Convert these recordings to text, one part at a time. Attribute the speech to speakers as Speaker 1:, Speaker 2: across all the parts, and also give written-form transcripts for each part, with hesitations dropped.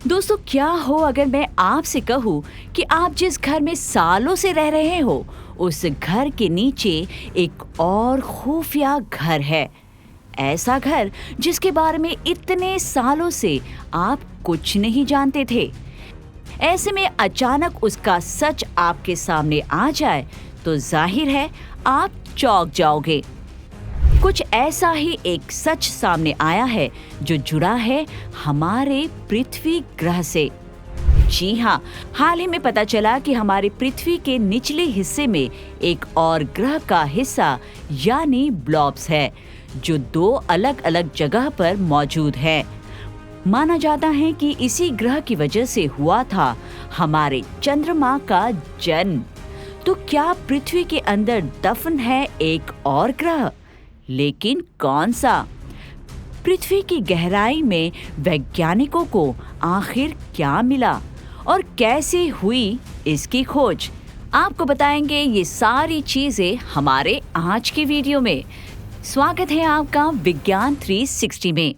Speaker 1: दोस्तों, क्या हो अगर मैं आपसे कहूँ कि आप जिस घर में सालों से रह रहे हो, उस घर के नीचे एक और खुफिया घर है। ऐसा घर जिसके बारे में इतने सालों से आप कुछ नहीं जानते थे। ऐसे में अचानक उसका सच आपके सामने आ जाए तो जाहिर है आप चौंक जाओगे। कुछ ऐसा ही एक सच सामने आया है जो जुड़ा है हमारे पृथ्वी ग्रह से। जी हाँ, हाल ही में पता चला कि हमारे पृथ्वी के निचले हिस्से में एक और ग्रह का हिस्सा यानी ब्लॉब्स है, जो दो अलग अलग जगह पर मौजूद है। माना जाता है कि इसी ग्रह की वजह से हुआ था हमारे चंद्रमा का जन्म। तो क्या पृथ्वी के अंदर दफन है एक और ग्रह? लेकिन कौन सा? पृथ्वी की गहराई में वैज्ञानिकों को आखिर क्या मिला और कैसे हुई इसकी खोज? आपको बताएंगे ये सारी चीजें हमारे आज की वीडियो में। स्वागत है आपका विज्ञान 360 में।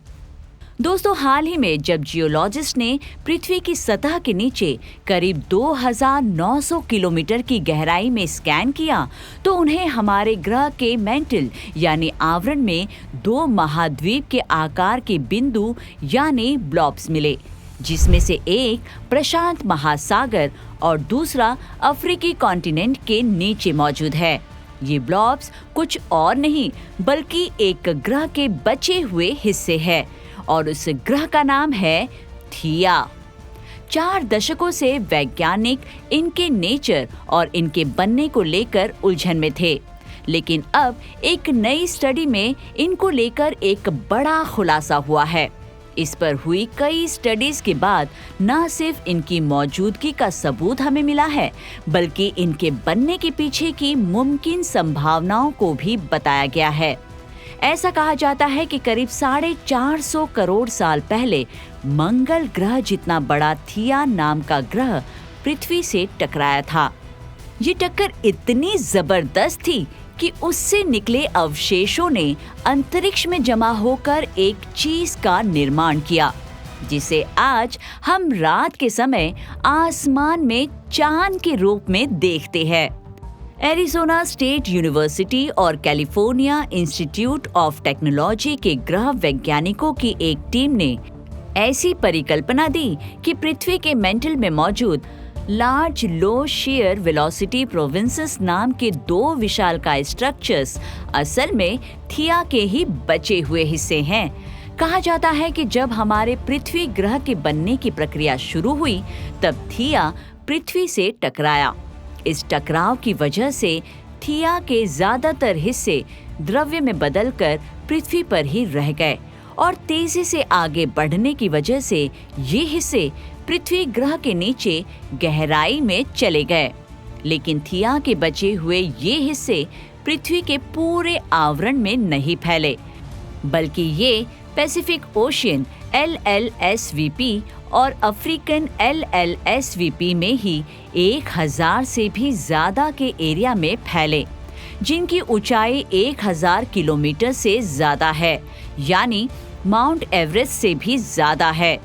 Speaker 1: दोस्तों, हाल ही में जब जियोलॉजिस्ट ने पृथ्वी की सतह के नीचे करीब 2900 किलोमीटर की गहराई में स्कैन किया, तो उन्हें हमारे ग्रह के मेंटल यानी आवरण में दो महाद्वीप के आकार के बिंदु यानी ब्लॉब्स मिले, जिसमें से एक प्रशांत महासागर और दूसरा अफ्रीकी कॉन्टिनेंट के नीचे मौजूद है। ये ब्लॉब्स कुछ और नहीं बल्कि एक ग्रह के बचे हुए हिस्से हैं और उस ग्रह का नाम है थिया। 4 दशकों से वैज्ञानिक इनके नेचर और इनके बनने को लेकर उलझन में थे, लेकिन अब एक नई स्टडी में इनको लेकर एक बड़ा खुलासा हुआ है। इस पर हुई कई स्टडीज के बाद न सिर्फ इनकी मौजूदगी का सबूत हमें मिला है, बल्कि इनके बनने के पीछे की मुमकिन संभावनाओं को भी बताया गया है। ऐसा कहा जाता है कि करीब 450 करोड़ साल पहले मंगल ग्रह जितना बड़ा थिया नाम का ग्रह पृथ्वी से टकराया था। ये टक्कर इतनी जबरदस्त थी कि उससे निकले अवशेषों ने अंतरिक्ष में जमा होकर एक चीज का निर्माण किया, जिसे आज हम रात के समय आसमान में चांद के रूप में देखते हैं। एरिज़ोना स्टेट यूनिवर्सिटी और कैलिफोर्निया इंस्टीट्यूट ऑफ टेक्नोलॉजी के ग्रह वैज्ञानिकों की एक टीम ने ऐसी परिकल्पना दी कि पृथ्वी के मेंटल में मौजूद लार्ज लो शेयर वेलोसिटी प्रोविंसेस नाम के 2 विशालकाय स्ट्रक्चर्स असल में थिया के ही बचे हुए हिस्से हैं। कहा जाता है कि जब हमारे पृथ्वी ग्रह के बनने की प्रक्रिया शुरू हुई, तब थिया पृथ्वी से टकराया। इस टकराव की वजह से थिया के ज्यादातर हिस्से द्रव्य में बदलकर पृथ्वी पर ही रह गए और तेजी से आगे बढ़ने की वजह से ये हिस्से पृथ्वी ग्रह के नीचे गहराई में चले गए। लेकिन थिया के बचे हुए ये हिस्से पृथ्वी के पूरे आवरण में नहीं फैले, बल्कि ये पैसिफिक ओशियन LLSVP और अफ्रीकन LLSVP में ही 1000 से भी ज्यादा के एरिया में फैले, जिनकी ऊंचाई 1000 किलोमीटर से ज्यादा है, यानी माउंट एवरेस्ट से भी ज्यादा है,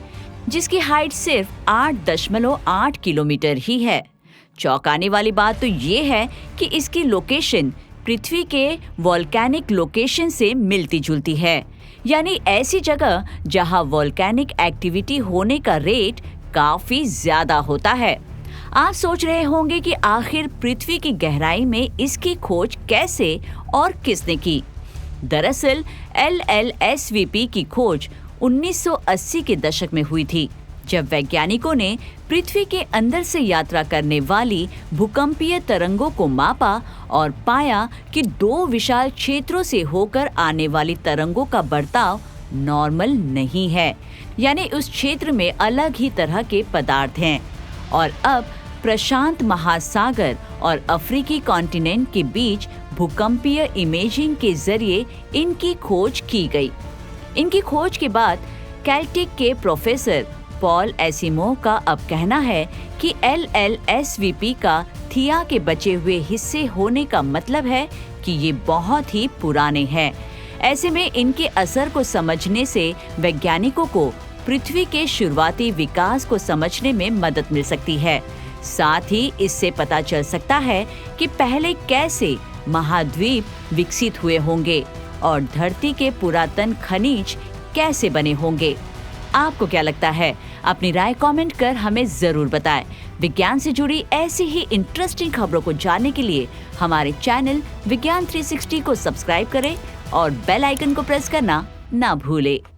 Speaker 1: जिसकी हाइट सिर्फ 8.8 किलोमीटर ही है। चौंकाने वाली बात तो ये है कि इसकी लोकेशन पृथ्वी के वोल्केनिक लोकेशन से मिलती जुलती है, यानी ऐसी जगह जहां वोल्केनिक एक्टिविटी होने का रेट काफी ज्यादा होता है। आप सोच रहे होंगे कि आखिर पृथ्वी की गहराई में इसकी खोज कैसे और किसने की? दरअसल LLSVP की खोज 1980 के दशक में हुई थी, जब वैज्ञानिकों ने पृथ्वी के अंदर से यात्रा करने वाली भूकंपीय तरंगों को मापा और पाया कि 2 विशाल क्षेत्रों से होकर आने वाली तरंगों का बर्ताव नॉर्मल नहीं है, यानी उस क्षेत्र में अलग ही तरह के पदार्थ हैं। और अब प्रशांत महासागर और अफ्रीकी कॉन्टिनेंट के बीच भूकंपीय इमेजिंग के जरिए इनकी खोज की गई। इनकी खोज के बाद कैल्टेक के प्रोफेसर पॉल एसिमो का अब कहना है कि LLSVP का थिया के बचे हुए हिस्से होने का मतलब है कि ये बहुत ही पुराने हैं। ऐसे में इनके असर को समझने से वैज्ञानिकों को पृथ्वी के शुरुआती विकास को समझने में मदद मिल सकती है। साथ ही इससे पता चल सकता है कि पहले कैसे महाद्वीप विकसित हुए होंगे और धरती के पुरातन खनिज कैसे बने होंगे। आपको क्या लगता है? अपनी राय कमेंट कर हमें जरूर बताएं। विज्ञान से जुड़ी ऐसी ही इंटरेस्टिंग खबरों को जानने के लिए हमारे चैनल विज्ञान 360 को सब्सक्राइब करें और बेल आइकन को प्रेस करना ना भूलें।